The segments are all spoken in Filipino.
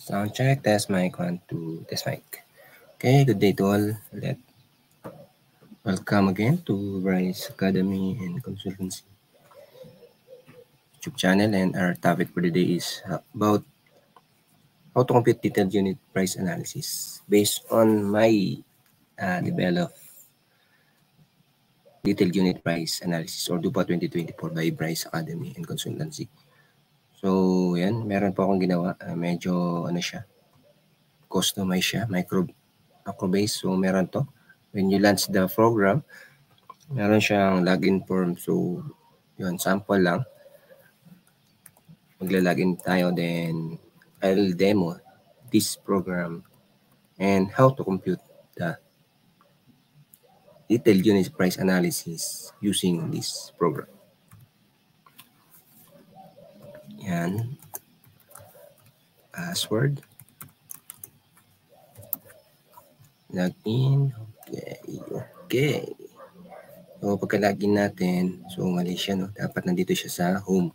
Sound check, test mic, 1, 2, test mic. Okay, good day to all. Welcome again to Bryce Academy and Consultancy YouTube channel, and our topic for the day is about how to compute detailed unit price analysis based on my developed detailed unit price analysis or DUPA 2024 by Bryce Academy and Consultancy. So, yan, meron po akong ginawa. Medyo, siya, customize siya, macro base. So, meron to. When you launch the program, meron siyang login form. So, yun, sample lang. Magla-login tayo, then I'll demo this program and how to compute the detailed unit price analysis using this program. Yan. Password. Login. Okay. So, pagka-login natin, so mali siya, no? Dapat nandito siya sa home.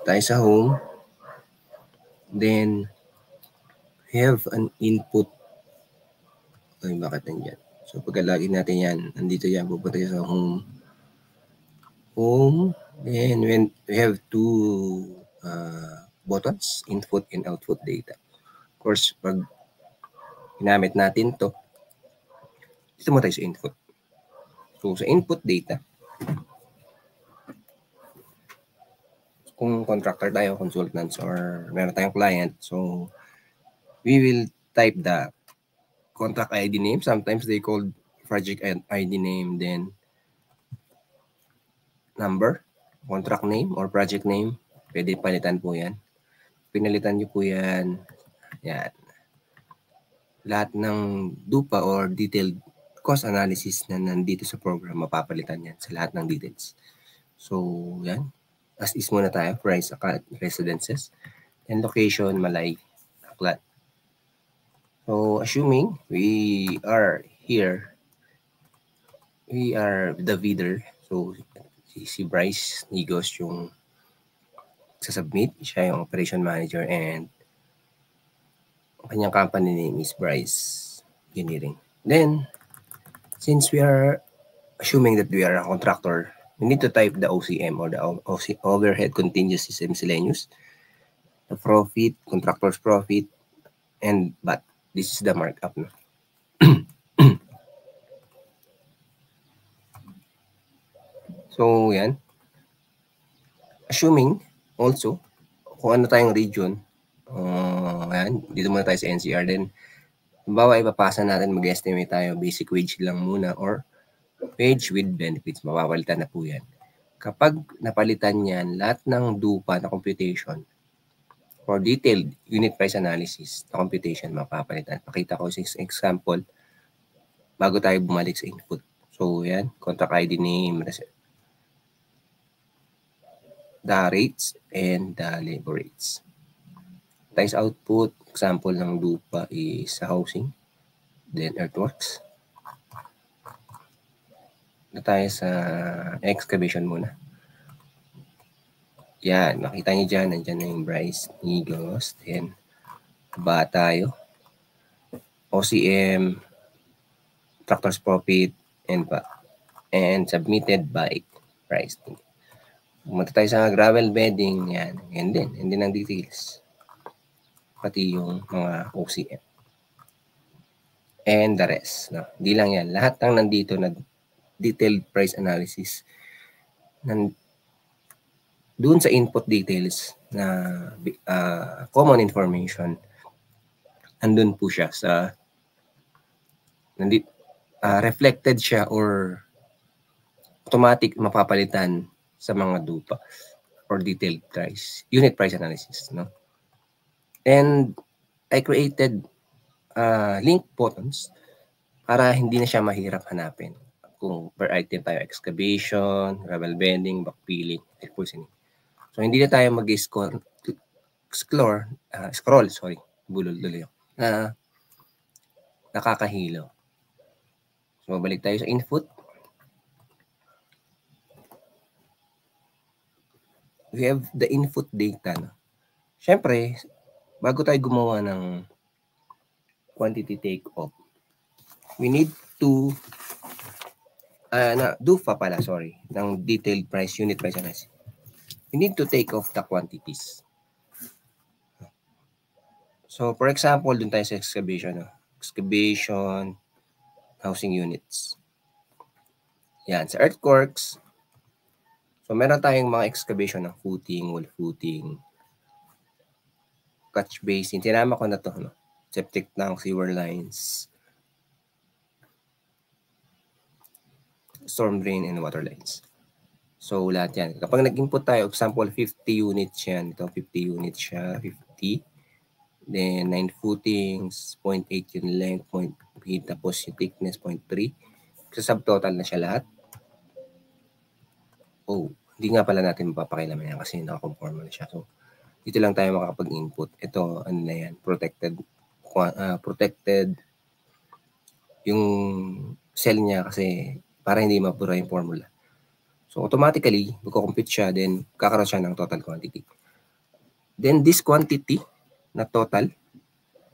Tayo sa home. Then, we have an input. Ay, bakit nandiyan? So, pagka-login natin yan, nandito yan, pupunta siya sa home. Home. Then, when we have two buttons, input and output data. Of course, pag ginamit natin to, dito mo tayo sa input. So, sa input data, kung contractor tayo, consultants, or meron tayong client, so we will type the contract ID name. Sometimes they call project ID name, then number, contract name, or project name. Pwede palitan po yan. Pinalitan nyo po yan. Yan. Lahat ng DUPA or detailed cost analysis na nandito sa program, mapapalitan yan sa lahat ng details. So, yan. As is muna tayo, price, residences, and location, Malay, Aklan. So, assuming we are here, we are the bidder. So, si Bryce Nigos yung sa-submit. Siya yung operation manager, and kanyang company name is Bryce Engineering. Then, since we are assuming that we are a contractor, we need to type the OCM or the overhead contingencies and miscellaneous, the profit, contractor's profit, and but this is the markup. No? So, yan. Assuming also, kung ano tayong region, yan, dito muna tayo sa NCR. Then, halimbawa, ipapasa natin, mag-estimate tayo, basic wage lang muna or wage with benefits. Mapapalitan na po yan. Kapag napalitan yan, lahat ng DUPA na computation for detailed unit price analysis na computation, mapapalitan. Pakita ko sa example bago tayo bumalik sa input. So, yan, contract ID name, the rates, and the labor rates. Tayo output, example ng DUPA is sa housing, then earthworks. Na tayo sa excavation muna. Yan, makita niyo dyan, nandyan na yung Bryce Nigos, then ba tayo, OCM, tractor's profit, and submitted by Bryce. Pumunta tayo sa gravel bedding, yan, yan din ang details. Pati yung mga OCM. And the rest. No? Di lang yan. Lahat ng nandito na detailed price analysis doon sa input details na common information, andun po siya sa reflected siya or automatic mapapalitan sa mga DUPA or detailed price, unit price analysis. No? And I created link buttons para hindi na siya mahirap hanapin. Kung per item tayo, excavation, gravel bending, backfilling, expulsioning. So, hindi na tayo mag-scroll, bulol tuloy yung nakakahilo. So, balik tayo sa input. We have the input data. No? Siyempre, bago tayo gumawa ng quantity take-off, we need to DUFA pala, sorry, ng detailed price, unit price analysis. We need to take off the quantities. So, for example, dun tayo sa excavation. Excavation, housing units. Yan, sa earthworks. So, meron tayong mga excavation ng footing, wall footing, catch basin. Tinama ko na to, no? Septic tank, sewer lines, storm drain, and water lines. So, lahat yan. Kapag nag-input tayo, example, 50 units yan. Ito, 50 units siya, 50. Then, 9 footings, 0.8 yung length, 0.8, tapos yung thickness, 0.3. Sa subtotal na siya lahat. Oh, hindi nga pala natin mapapakilaman yan kasi nakakonform na siya. So, dito lang tayo makakapag-input. Ito, ano na yan, protected yung cell niya kasi para hindi mapura yung formula. So, automatically, magko-compute siya, then kakaroon siya ng total quantity. Then, this quantity na total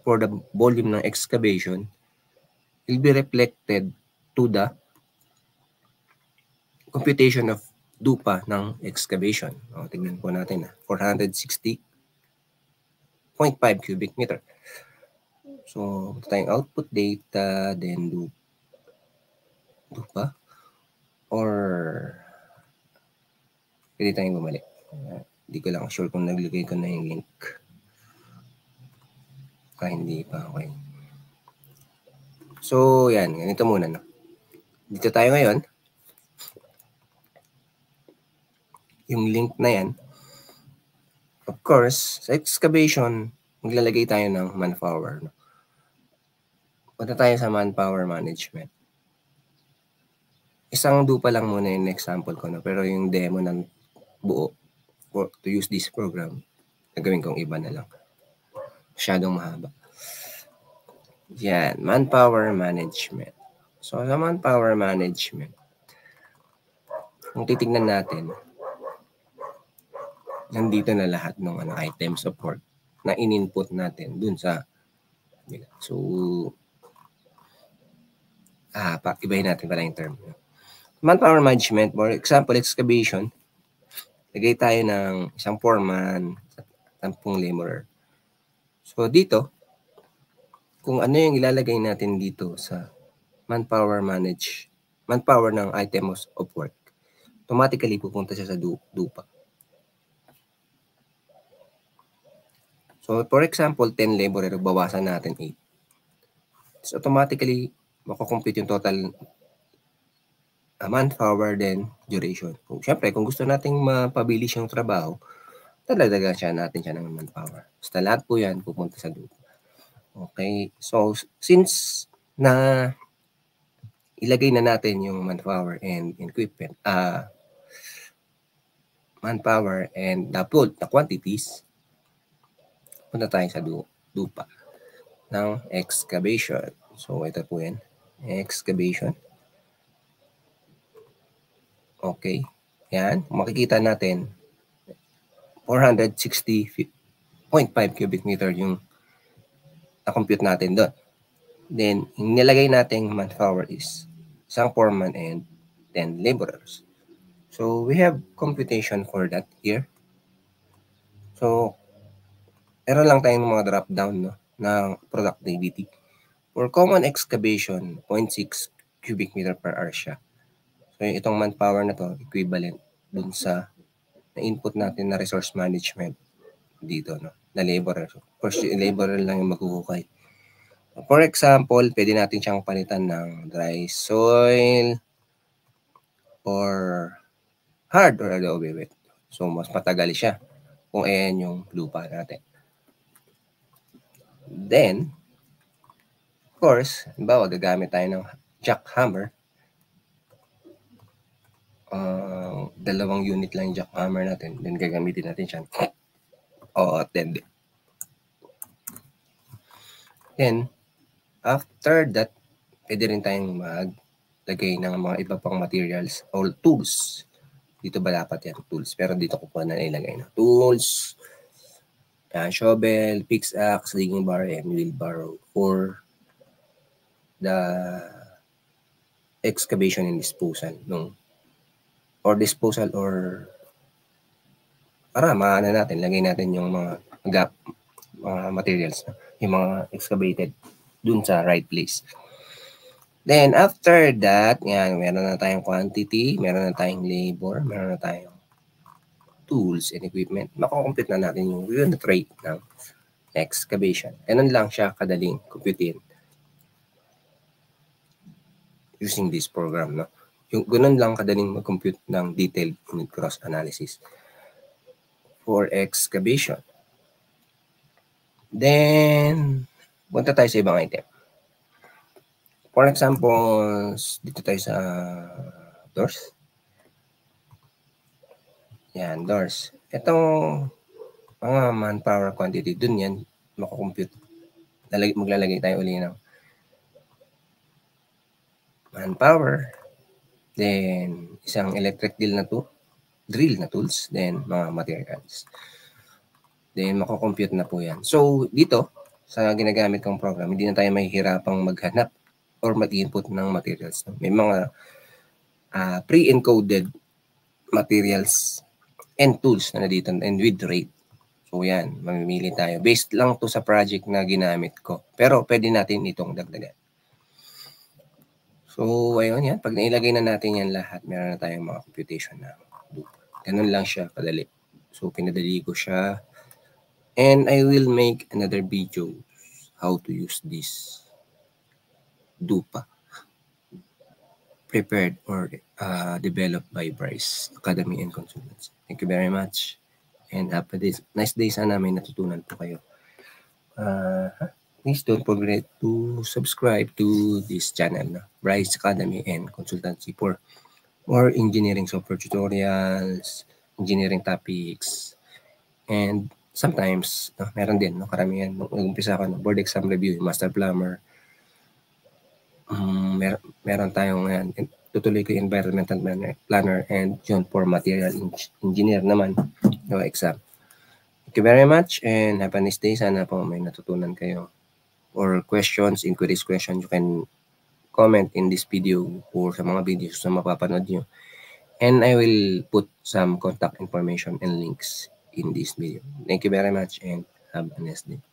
for the volume ng excavation will be reflected to the computation of DUPA ng excavation. O, tignan po natin, 460.5 cubic meter. So, ito tayong output data, then DUPA, or pwede tayong bumalik. Hindi ko lang sure kung naglagay ko na yung link. Hindi pa, okay. So, yan, ganito muna, no? Dito tayo ngayon. Yung link na yan, of course, sa excavation, maglalagay tayo ng manpower. No? Punta tayo sa manpower management. Isang DUPA lang muna yung example ko, no? Pero yung demo ng buo to use this program, nagawin kong iba na lang. Masyadong mahaba. Yan, manpower management. So, sa manpower management, kung titignan natin, nandito na lahat ng items of work na in-input natin dun sa so ibahin natin pala yung term. Manpower management, for example, excavation, lagay tayo ng isang foreman, 10 laborer. So dito, kung ano yung ilalagay natin dito sa manpower ng items of work, automatically pupunta siya sa DUPA. So, for example, 10 laborer, bawasan natin 8. So, automatically, makakompute yung total manpower, then duration. Siyempre, kung gusto nating mapabilis yung trabaho, taladagan natin siya ng manpower. Basta lahat po yan, pupunta sa DUPA. Okay, so, since na ilagay na natin yung manpower and equipment, manpower and the quantities, punta tayo sa DUPA ng excavation. So, ito po yan. Excavation. Okay. Yan. Makikita natin, 460.5 cubic meter yung na-compute natin doon. Then, yung nilagay nating manpower is isang foreman and 10 laborers. So, we have computation for that here. So, meron lang tayong mga drop down, no, ng productivity. For common excavation, 0.6 cubic meter per hour siya. So, itong manpower na to, equivalent dun sa na-input natin na resource management dito, no, na laborer. Of course, laborer lang yung maghuhukay. For example, pwede natin siyang palitan ng dry soil or hard or adobe wet. So, mas matagal siya kung ayan yung lupa natin. Then, of course, halimbawa, gagamit tayo ng jackhammer. 2 unit lang yung jackhammer natin. Then, gagamitin natin siya. Then, after that, pwede rin tayong maglagay ng mga iba pang materials or tools. Dito ba dapat yan? Tools. Pero dito ko po na ilagay na tools. shovel, pickaxe, digging bar, and wheelbarrow for the excavation and disposal para maano natin, lagay natin yung mga materials, yung mga excavated dun sa right place. Then, after that, yan, meron na tayong quantity, meron na tayong labor, meron na tayong tools and equipment. Makukompute na natin yung unit rate ng excavation. Ganun lang siya kadaling computein using this program, no? Yung ganun lang kadaling mag-compute ng detailed unit cost analysis for excavation. Then, punta tayo sa ibang item. For example, dito tayo sa doors. Yan, doors. Itong mga manpower quantity, dun yan, makakompute. Maglalagay tayo uli ng manpower, then isang electric drill na tools, then mga materials. Then makakompute na po yan. So dito, sa ginagamit kong program, hindi na tayo mahihirapang maghanap or mag-input ng materials. May mga pre-encoded materials and tools na dito and with rate. So yan, mamimili tayo. Based lang to sa project na ginamit ko. Pero pwede natin itong dagdagan. So, ayun yan. Pag nailagay na natin yan lahat, meron na tayong mga computation na ganun lang siya kadali. So, pinadali ko siya. And I will make another video how to use this DUPA prepared or developed by Bryce Academy and Consultants. Thank you very much. And have a nice day. Sana may natutunan po kayo. Please don't forget to subscribe to this channel, Bryce Academy and Consultancy, for more engineering software tutorials, engineering topics, and sometimes, meron din, karamihan, nung nag-umpisa ako ng board exam review, master plumber, meron tayong tutuloy ko yung environmental planner and yun for material engineer naman, no exam. Thank you very much and have a nice day. Sana po may natutunan kayo. Or questions, inquiries, questions, you can comment in this video or sa mga videos na mapapanood nyo. And I will put some contact information and links in this video. Thank you very much and have a nice day.